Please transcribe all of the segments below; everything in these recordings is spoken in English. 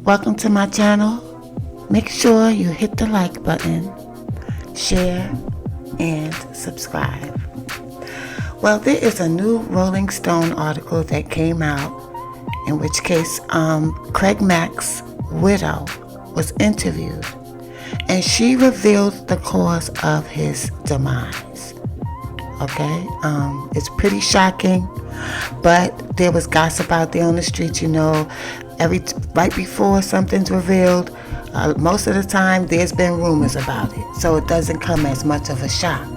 Welcome to my channel. Make sure you hit the like button, share, and subscribe. Well, there is a new Rolling Stone article that came out in which case Craig Mack's widow was interviewed, and she revealed the cause of his demise. Okay, it's pretty shocking, but there was gossip out there on the street. Right before something's revealed, most of the time there's been rumors about it, so it doesn't come as much of a shock.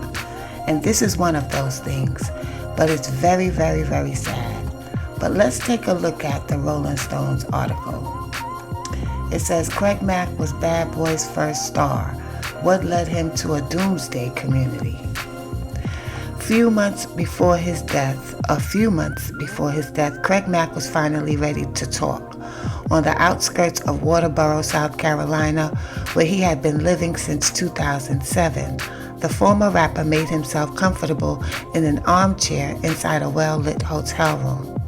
And this is one of those things, but it's very, very, very sad. But let's take a look at the Rolling Stones article. It says Craig Mack was Bad Boy's first star. What led him to a doomsday community? A few months before his death, Craig Mack was finally ready to talk. On the outskirts of Waterboro, South Carolina, where he had been living since 2007, the former rapper made himself comfortable in an armchair inside a well-lit hotel room.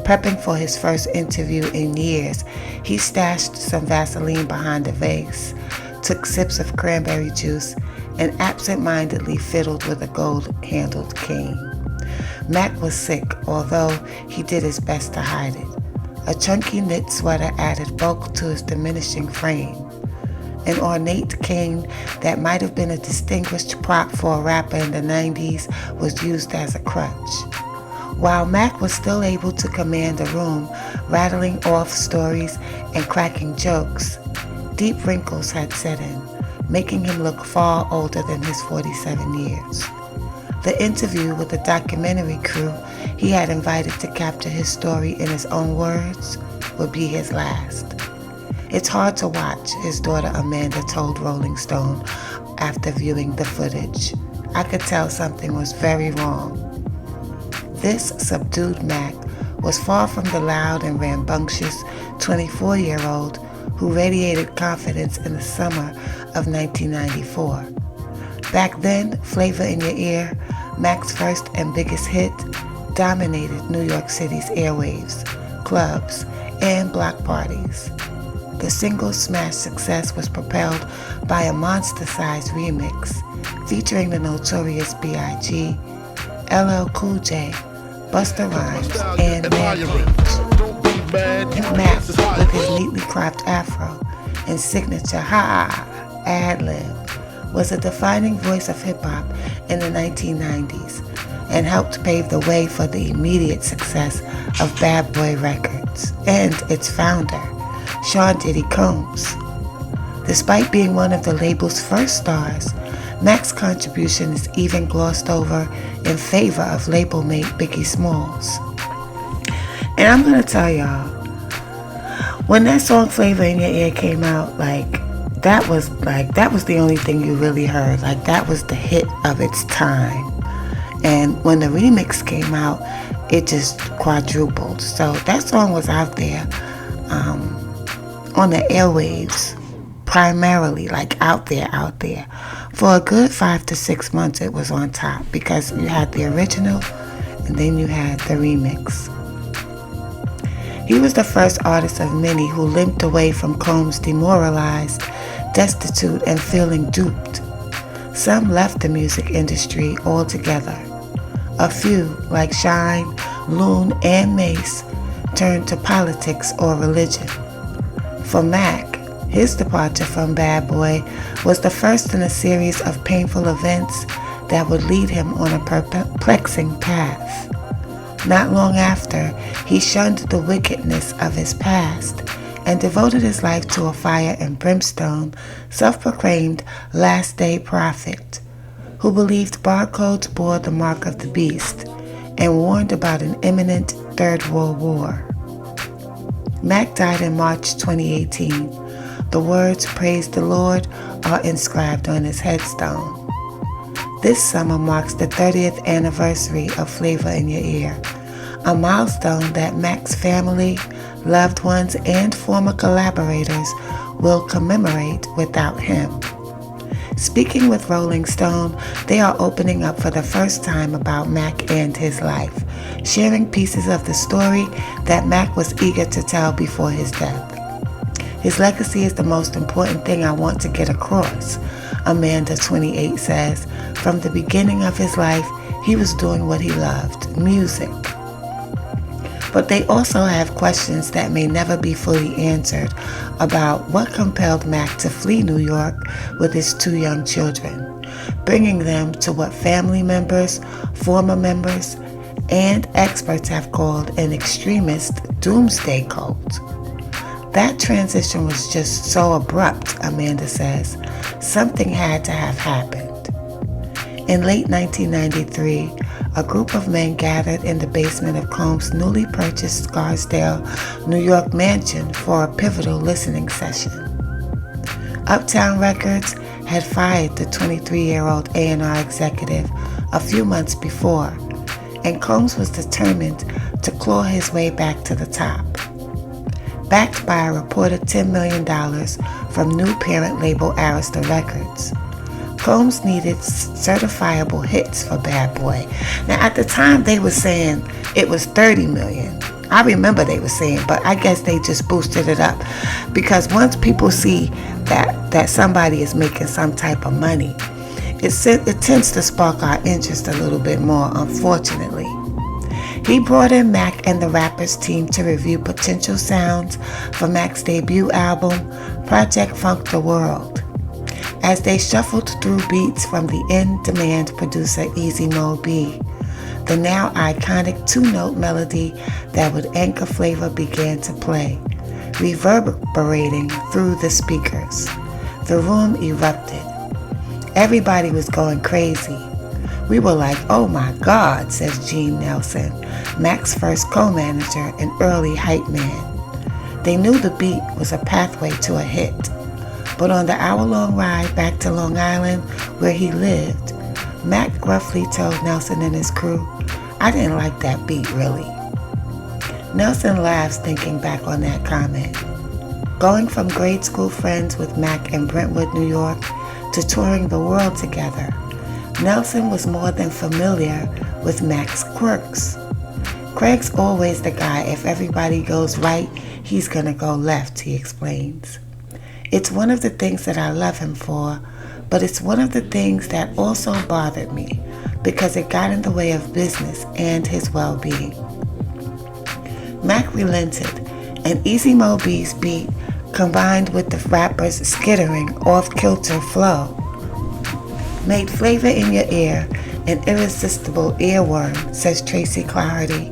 Prepping for his first interview in years, he stashed some Vaseline behind a vase, took sips of cranberry juice, and absent-mindedly fiddled with a gold-handled cane. Mack was sick, although he did his best to hide it. A chunky knit sweater added bulk to his diminishing frame. An ornate cane that might have been a distinguished prop for a rapper in the 90s was used as a crutch. While Mack was still able to command a room, rattling off stories and cracking jokes, deep wrinkles had set in, making him look far older than his 47 years. The interview with the documentary crew he had invited to capture his story in his own words would be his last. It's hard to watch, his daughter Amanda told Rolling Stone after viewing the footage. I could tell something was very wrong. This subdued Mack was far from the loud and rambunctious 24-year-old who radiated confidence in the summer of 1994. Back then, Flavor in Your Ear, Mack's first and biggest hit, dominated New York City's airwaves, clubs, and block parties. The single's smash success was propelled by a monster-sized remix featuring the Notorious B.I.G., LL Cool J, Busta Rhymes, and Mack. Mack, with his neatly cropped afro and signature ha ad-lib, was a defining voice of hip-hop in the 1990s and helped pave the way for the immediate success of Bad Boy Records and its founder, Sean Diddy Combs. Despite being one of the label's first stars, Mack's contribution is even glossed over in favor of label mate Biggie Smalls. And I'm gonna tell y'all, when that song Flavor in Your Ear came out, that was the only thing you really heard. That was the hit of its time. And when the remix came out, it just quadrupled. So that song was out there on the airwaves, primarily, out there. For a good 5 to 6 months, it was on top because you had the original and then you had the remix. He was the first artist of many who limped away from Combs demoralized, destitute, and feeling duped. Some left the music industry altogether. A few, like Shine, Loon, and Mace, turned to politics or religion. For Mack, his departure from Bad Boy was the first in a series of painful events that would lead him on a perplexing path. Not long after, he shunned the wickedness of his past and devoted his life to a fire and brimstone, self-proclaimed last-day prophet, who believed barcodes bore the mark of the beast and warned about an imminent Third World War. Mack died in March 2018. The words "Praise the Lord" are inscribed on his headstone. This summer marks the 30th anniversary of Flavor in Your Ear, a milestone that Mack's family, loved ones, and former collaborators will commemorate without him. Speaking with Rolling Stone, they are opening up for the first time about Mack and his life, sharing pieces of the story that Mack was eager to tell before his death. His legacy is the most important thing I want to get across, Amanda, 28, says. From the beginning of his life, he was doing what he loved, music. But they also have questions that may never be fully answered about what compelled Mack to flee New York with his 2 young children, bringing them to what family members, former members, and experts have called an extremist doomsday cult. That transition was just so abrupt, Amanda says. Something had to have happened. In late 1993, a group of men gathered in the basement of Combs' newly purchased Scarsdale, New York mansion for a pivotal listening session. Uptown Records had fired the 23-year-old A&R executive a few months before, and Combs was determined to claw his way back to the top. Backed by a reported $10 million from new parent label Arista Records, Combs needed certifiable hits for Bad Boy. Now, at the time, they were saying it was $30 million. I remember they were saying, but I guess they just boosted it up. Because once people see that somebody is making some type of money, it tends to spark our interest a little bit more, unfortunately. He brought in Mack and the Rappers team to review potential sounds for Mack's debut album, Project Funk the World. As they shuffled through beats from the in-demand producer Easy Mo B, the now iconic 2-note melody that would anchor flavor began to play, reverberating through the speakers. The room erupted. Everybody was going crazy. We were like, "Oh my God," says Gene Nelson, Mack's first co-manager and early hype man. They knew the beat was a pathway to a hit. But on the hour-long ride back to Long Island, where he lived, Mack gruffly told Nelson and his crew, "I didn't like that beat, really." Nelson laughs thinking back on that comment. Going from grade school friends with Mack in Brentwood, New York, to touring the world together, Nelson was more than familiar with Mack's quirks. Craig's always the guy. If everybody goes right, he's gonna go left, he explains. It's one of the things that I love him for, but it's one of the things that also bothered me because it got in the way of business and his well-being. Mack relented, and Easy Mo B's beat, combined with the rapper's skittering, off-kilter flow, made Flavor in Your Ear an irresistible earworm, says Tracy Clarity,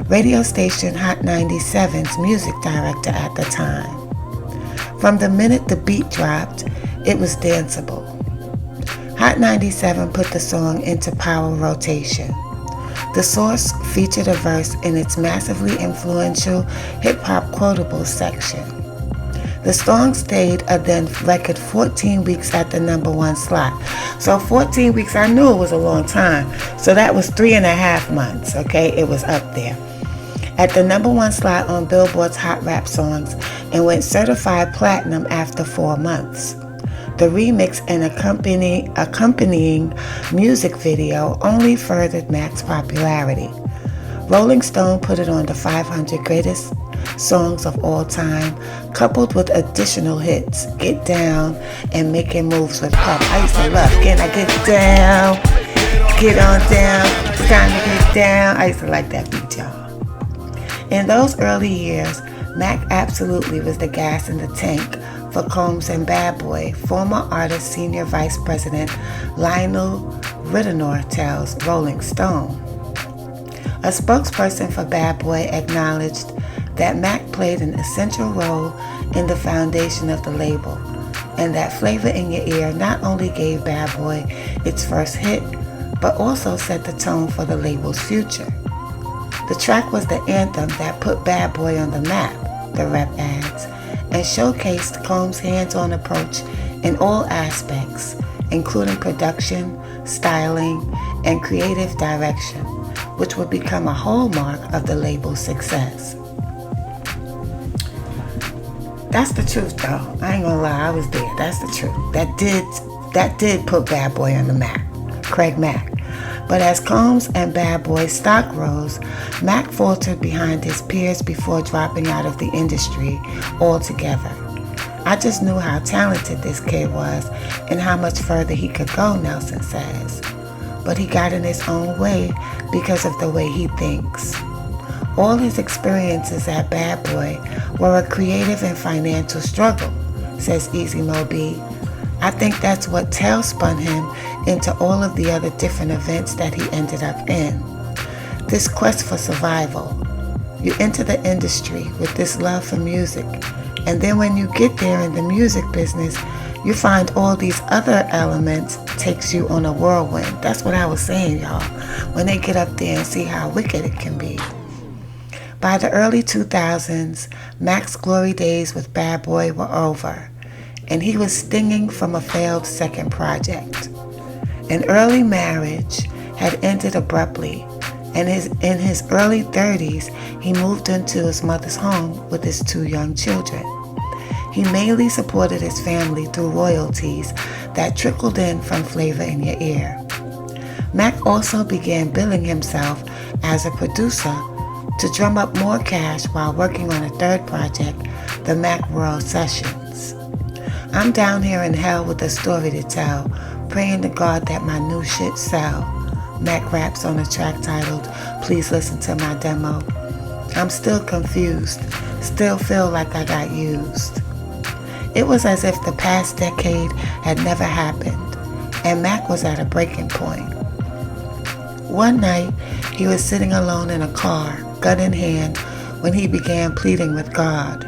radio station Hot 97's music director at the time. From the minute the beat dropped, it was danceable. Hot 97 put the song into power rotation. The Source featured a verse in its massively influential hip-hop quotables section. The song stayed a then record 14 weeks at the #1 slot. So 14 weeks, I knew it was a long time. So that was 3.5 months, okay? It was up there. At the #1 slot on Billboard's Hot Rap Songs and went certified platinum after 4 months. The remix and accompanying music video only furthered Mack's popularity. Rolling Stone put it on the 500 greatest songs of all time, coupled with additional hits, Get Down and Making Moves with Puff. I used to love, can I get down? Get on down, it's time to get down. I used to like that beat, y'all. In those early years, Mack absolutely was the gas in the tank for Combs and Bad Boy, former artist Senior Vice President Lionel Ridenour tells Rolling Stone. A spokesperson for Bad Boy acknowledged that Mack played an essential role in the foundation of the label, and that Flavor in Your Ear not only gave Bad Boy its first hit, but also set the tone for the label's future. The track was the anthem that put Bad Boy on the map, the rep adds, and showcased Combs' hands-on approach in all aspects, including production, styling, and creative direction, which would become a hallmark of the label's success. That's the truth, though. I ain't gonna lie, I was there. That's the truth. That did put Bad Boy on the map, Craig Mack. But as Combs and Bad Boy's stock rose, Mack faltered behind his peers before dropping out of the industry altogether. I just knew how talented this kid was and how much further he could go, Nelson says. But he got in his own way because of the way he thinks. All his experiences at Bad Boy were a creative and financial struggle, says Easy Mo B. I think that's what tailspun him into all of the other different events that he ended up in. This quest for survival. You enter the industry with this love for music, and then when you get there in the music business, you find all these other elements takes you on a whirlwind. That's what I was saying, y'all, when they get up there and see how wicked it can be. By the early 2000s, Mack's glory days with Bad Boy were over, and he was stinging from a failed second project. An early marriage had ended abruptly, and in his early 30s, he moved into his mother's home with his 2 young children. He mainly supported his family through royalties that trickled in from Flavor in Your Ear. Mack also began billing himself as a producer to drum up more cash while working on a third project, the Mack World Sessions. I'm down here in hell with a story to tell, praying to God that my new shit sell. Mack raps on a track titled, Please Listen to My Demo. I'm still confused, still feel like I got used. It was as if the past decade had never happened, and Mack was at a breaking point. One night, he was sitting alone in a car, gun in hand, when he began pleading with God.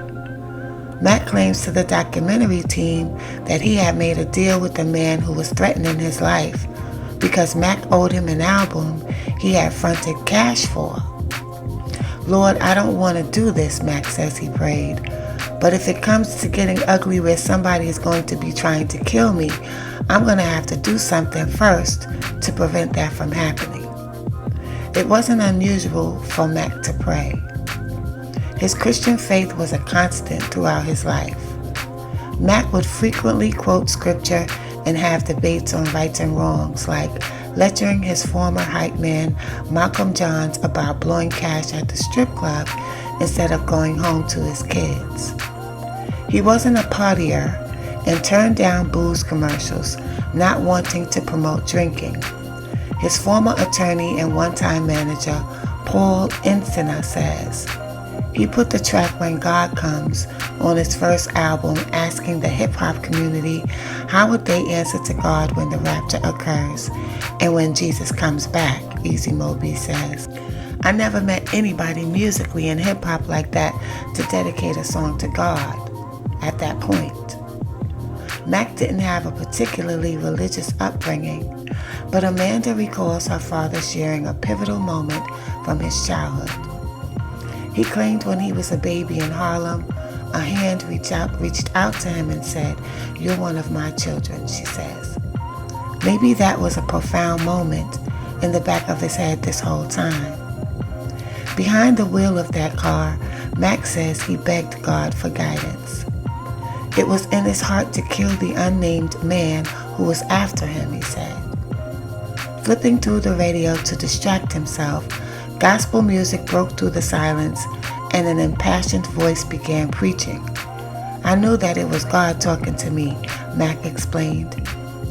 Mack claims to the documentary team that he had made a deal with the man who was threatening his life because Mack owed him an album he had fronted cash for. Lord, I don't want to do this, Mack says he prayed. But if it comes to getting ugly where somebody is going to be trying to kill me, I'm going to have to do something first to prevent that from happening. It wasn't unusual for Mack to pray. His Christian faith was a constant throughout his life. Mack would frequently quote scripture and have debates on rights and wrongs, like lecturing his former hype man Malcolm Johns about blowing cash at the strip club instead of going home to his kids. He wasn't a partier and turned down booze commercials, not wanting to promote drinking. His former attorney and one-time manager, Paul Instina, says, he put the track When God Comes on his first album, asking the hip-hop community how would they answer to God when the rapture occurs and when Jesus comes back, Easy Mo B says. I never met anybody musically in hip-hop like that to dedicate a song to God at that point. Mack didn't have a particularly religious upbringing, but Amanda recalls her father sharing a pivotal moment from his childhood. He claimed when he was a baby in Harlem, a hand reached out to him and said, "You're one of my children," she says. Maybe that was a profound moment in the back of his head this whole time. Behind the wheel of that car, Mack says he begged God for guidance. It was in his heart to kill the unnamed man who was after him, he said. Flipping through the radio to distract himself, gospel music broke through the silence and an impassioned voice began preaching. I knew that it was God talking to me, Mack explained.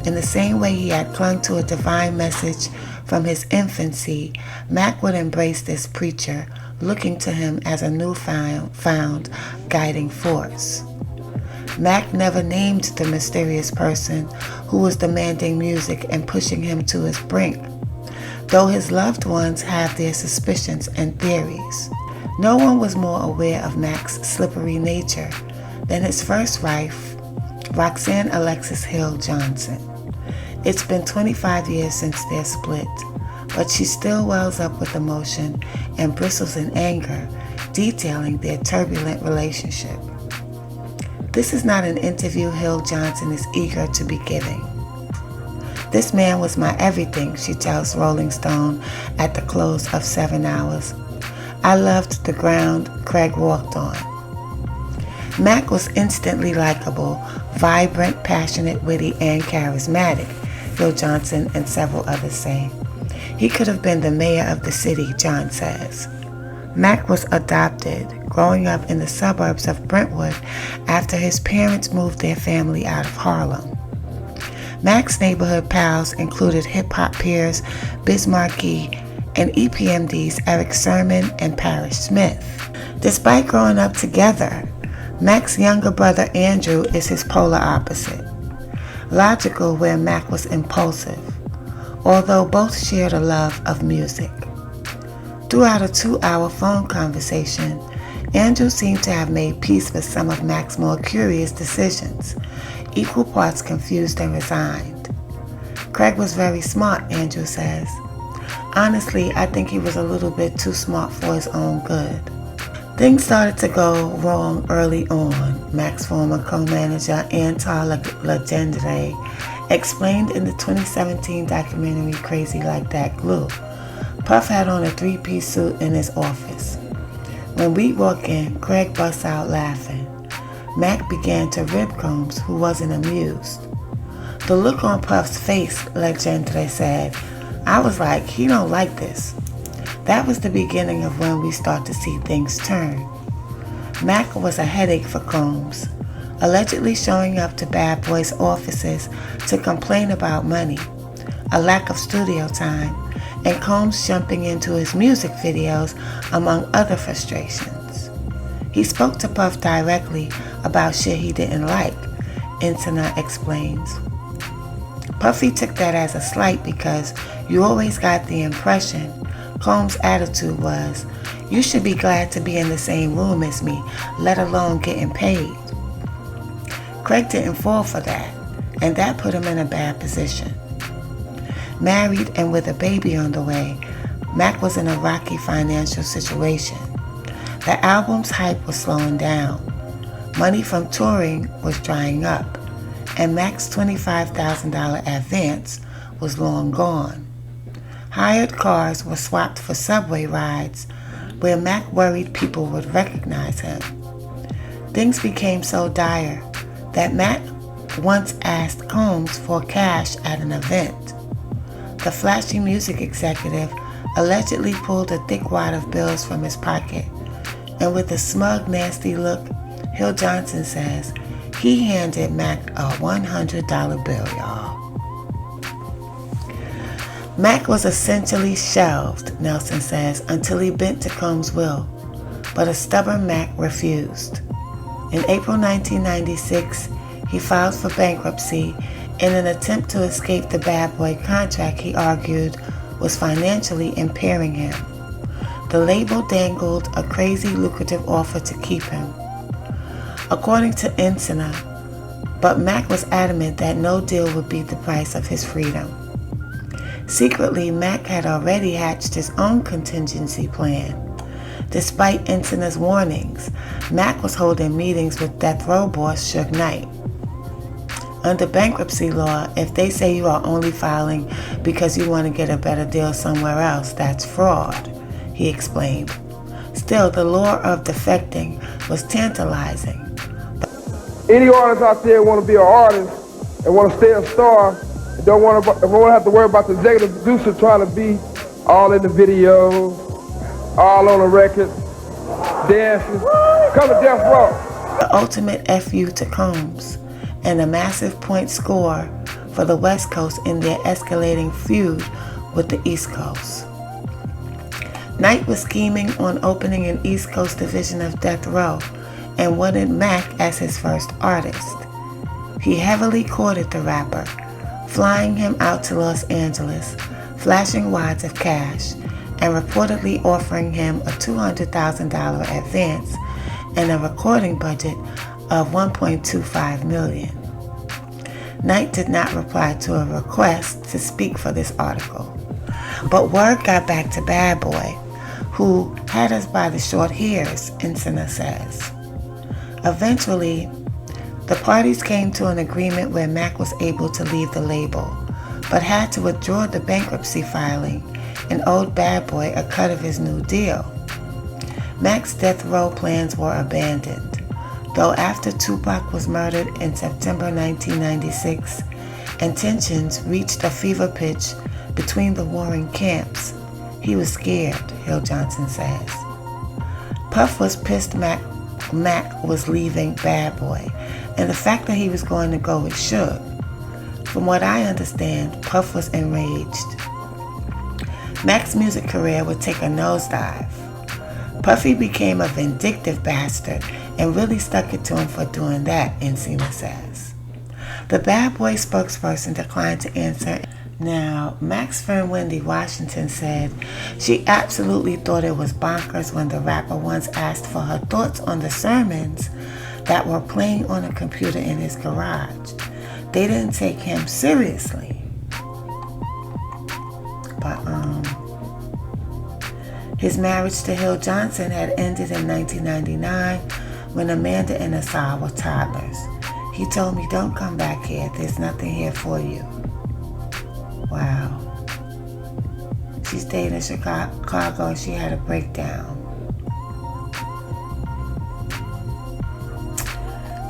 In the same way he had clung to a divine message from his infancy, Mack would embrace this preacher, looking to him as a newfound guiding force. Mack never named the mysterious person who was demanding music and pushing him to his brink, though his loved ones have their suspicions and theories. No one was more aware of Mack's slippery nature than his first wife, Roxanne Alexis Hill Johnson. It's been 25 years since their split, but she still wells up with emotion and bristles in anger, detailing their turbulent relationship. This is not an interview Hill Johnson is eager to be giving. This man was my everything, she tells Rolling Stone at the close of 7 hours. I loved the ground Craig walked on. Mack was instantly likable, vibrant, passionate, witty, and charismatic, Hill Johnson and several others say. He could have been the mayor of the city, John says. Mack was adopted, growing up in the suburbs of Brentwood after his parents moved their family out of Harlem. Mack's neighborhood pals included hip-hop peers Biz Markie and EPMD's Eric Sermon and Parrish Smith. Despite growing up together, Mack's younger brother Andrew is his polar opposite. Logical where Mack was impulsive, although both shared a love of music. Throughout a 2-hour phone conversation, Andrew seemed to have made peace with some of Mack's more curious decisions, equal parts confused and resigned. Craig was very smart, Andrew says. Honestly, I think he was a little bit too smart for his own good. Things started to go wrong early on, Mack's former co-manager Antar Legendre explained in the 2017 documentary Crazy Like That Glue. Puff had on a 3-piece suit in his office. When we walked in, Craig busts out laughing. Mack began to rib Combs, who wasn't amused. The look on Puff's face, Legendre said, I was like, he don't like this. That was the beginning of when we start to see things turn. Mack was a headache for Combs, allegedly showing up to Bad Boy's offices to complain about money, a lack of studio time, and Combs jumping into his music videos, among other frustrations. He spoke to Puff directly about shit he didn't like, Insana explains. Puffy took that as a slight because you always got the impression Combs' attitude was, you should be glad to be in the same room as me, let alone getting paid. Craig didn't fall for that, and that put him in a bad position. Married and with a baby on the way, Mack was in a rocky financial situation. The album's hype was slowing down. Money from touring was drying up, and Mack's $25,000 advance was long gone. Hired cars were swapped for subway rides, where Mack worried people would recognize him. Things became so dire that Mack once asked Combs for cash at an event. The flashy music executive allegedly pulled a thick wad of bills from his pocket, and with a smug, nasty look, Hill Johnson says, he handed Mack a $100 bill, y'all. Mack was essentially shelved, Nelson says, until he bent to Combs' will, but a stubborn Mack refused. In April 1996, he filed for bankruptcy in an attempt to escape the Bad Boy contract he argued was financially impairing him. The label dangled a crazy lucrative offer to keep him. According to Insana, but Mack was adamant that no deal would beat the price of his freedom. Secretly, Mack had already hatched his own contingency plan. Despite Insana's warnings, Mack was holding meetings with Death Row boss Suge Knight. Under bankruptcy law, if they say you are only filing because you want to get a better deal somewhere else, that's fraud, he explained. Still, the lure of defecting was tantalizing. Any artist out there want to be an artist and want to stay a star and don't want to have to worry about the executive producer trying to be all in the videos, all on the record, dancing, come to Death Row. The ultimate FU to Combs, and a massive point score for the West Coast in their escalating feud with the East Coast. Knight was scheming on opening an East Coast division of Death Row and wanted Mack as his first artist. He heavily courted the rapper, flying him out to Los Angeles, flashing wads of cash, and reportedly offering him a $200,000 advance and a recording budget of $1.25 million. Knight did not reply to a request to speak for this article, but word got back to Bad Boy, who had us by the short hairs, Insana says. Eventually, the parties came to an agreement where Mack was able to leave the label, but had to withdraw the bankruptcy filing and owed Bad Boy a cut of his new deal. Mack's Death Row plans were abandoned, though after Tupac was murdered in September 1996 and tensions reached a fever pitch between the warring camps, he was scared, Hill Johnson says. Puff was pissed Mack was leaving Bad Boy, and the fact that he was going to go with Suge. From what I understand, Puff was enraged. Mack's music career would take a nosedive. Puffy became a vindictive bastard and really stuck it to him for doing that, Encina says. The Bad Boy spokesperson declined to answer. Now, Mack's friend Wendy Washington said she absolutely thought it was bonkers when the rapper once asked for her thoughts on the sermons that were playing on a computer in his garage. They didn't take him seriously. But, his marriage to Hill Johnson had ended in 1999 when Amanda and Asar were toddlers. He told me, "Don't come back here. There's nothing here for you." Wow. She stayed in Chicago and she had a breakdown.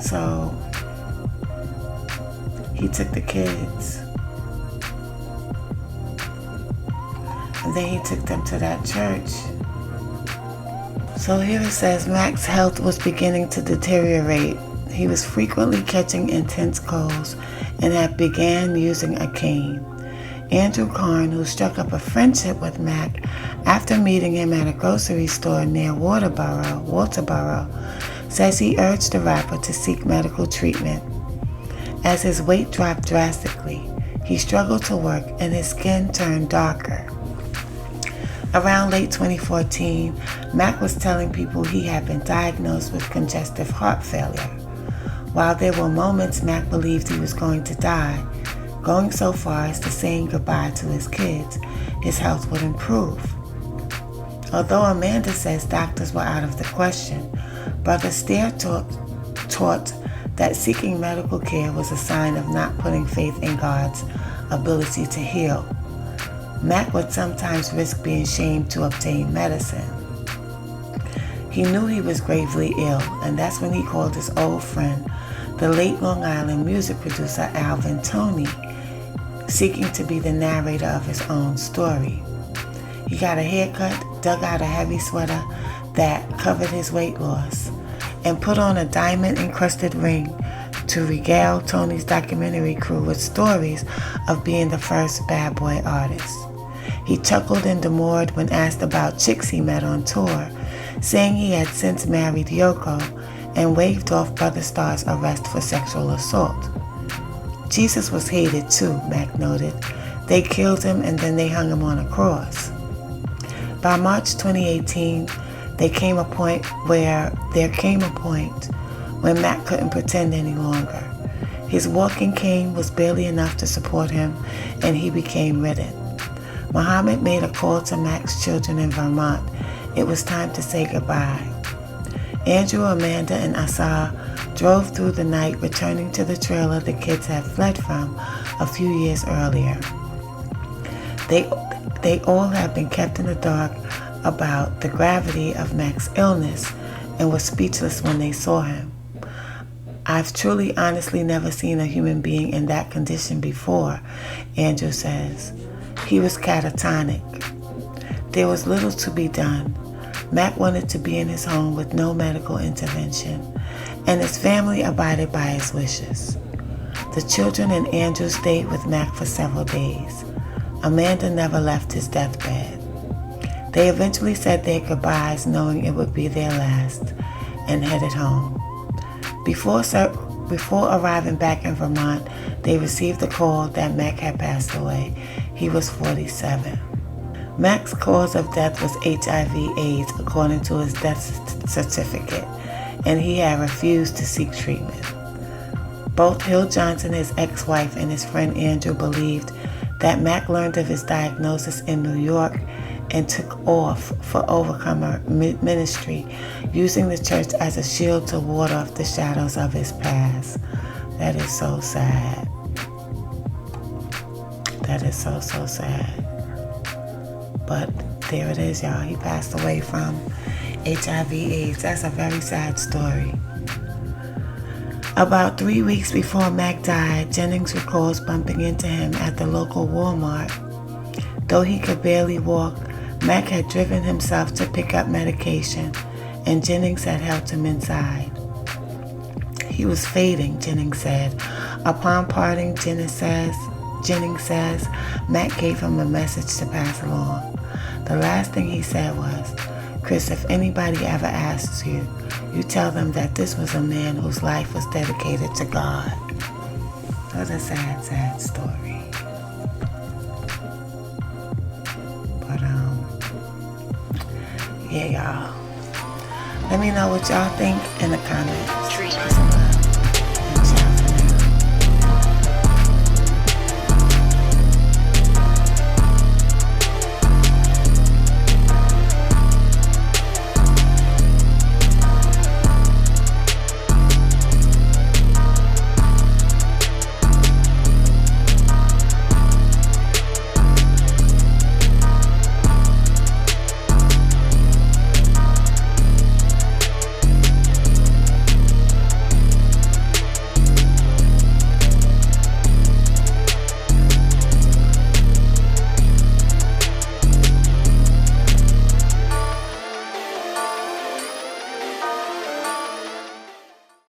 So he took the kids. And then he took them to that church. So here it says Mack's health was beginning to deteriorate. He was frequently catching intense colds and had began using a cane. Andrew Karn, who struck up a friendship with Mack after meeting him at a grocery store near Walterboro, says he urged the rapper to seek medical treatment. As his weight dropped drastically, he struggled to work and his skin turned darker. Around late 2014, Mack was telling people he had been diagnosed with congestive heart failure. While there were moments Mack believed he was going to die, going so far as to saying goodbye to his kids, his health would improve. Although Amanda says doctors were out of the question, Brother Stair taught that seeking medical care was a sign of not putting faith in God's ability to heal. Mack would sometimes risk being shamed to obtain medicine. He knew he was gravely ill, and that's when he called his old friend, the late Long Island music producer Alvin Toney, seeking to be the narrator of his own story. He got a haircut, dug out a heavy sweater that covered his weight loss, and put on a diamond-encrusted ring to regale Tony's documentary crew with stories of being the first Bad Boy artist. He chuckled and demurred when asked about chicks he met on tour, saying he had since married Yoko, and waved off Brother Starr's arrest for sexual assault. Jesus was hated too, Mack noted. They killed him and then they hung him on a cross. By March 2018, there came a point when Mack couldn't pretend any longer. His walking cane was barely enough to support him, and he became ridden. Muhammad made a call to Mack's children in Vermont. It was time to say goodbye. Andrew, Amanda, and Asar drove through the night, returning to the trailer the kids had fled from a few years earlier. They all had been kept in the dark about the gravity of Mack's illness and were speechless when they saw him. "I've truly, honestly never seen a human being in that condition before," Andrew says. He was catatonic. There was little to be done. Mack wanted to be in his home with no medical intervention, and his family abided by his wishes. The children and Andrew stayed with Mack for several days. Amanda never left his deathbed. They eventually said their goodbyes, knowing it would be their last, and headed home. Before arriving back in Vermont, they received a call that Mack had passed away. He was 47. Mack's cause of death was HIV/AIDS, according to his death certificate, and he had refused to seek treatment. Both Hill Johnson, his ex-wife, and his friend Andrew believed that Mack learned of his diagnosis in New York and took off for Overcomer ministry, using the church as a shield to ward off the shadows of his past. That is so sad. That is so, so sad. But there it is, y'all. He passed away from HIV/AIDS. That's a very sad story. About 3 weeks before Mack died, Jennings recalls bumping into him at the local Walmart. Though he could barely walk, Mack had driven himself to pick up medication and Jennings had helped him inside. He was fading, Jennings said. Upon parting, Jennings says, Mack gave him a message to pass along. The last thing he said was, Chris, if anybody ever asks you, you tell them that this was a man whose life was dedicated to God. It was a sad, sad story. But, yeah, y'all. Let me know what y'all think in the comments.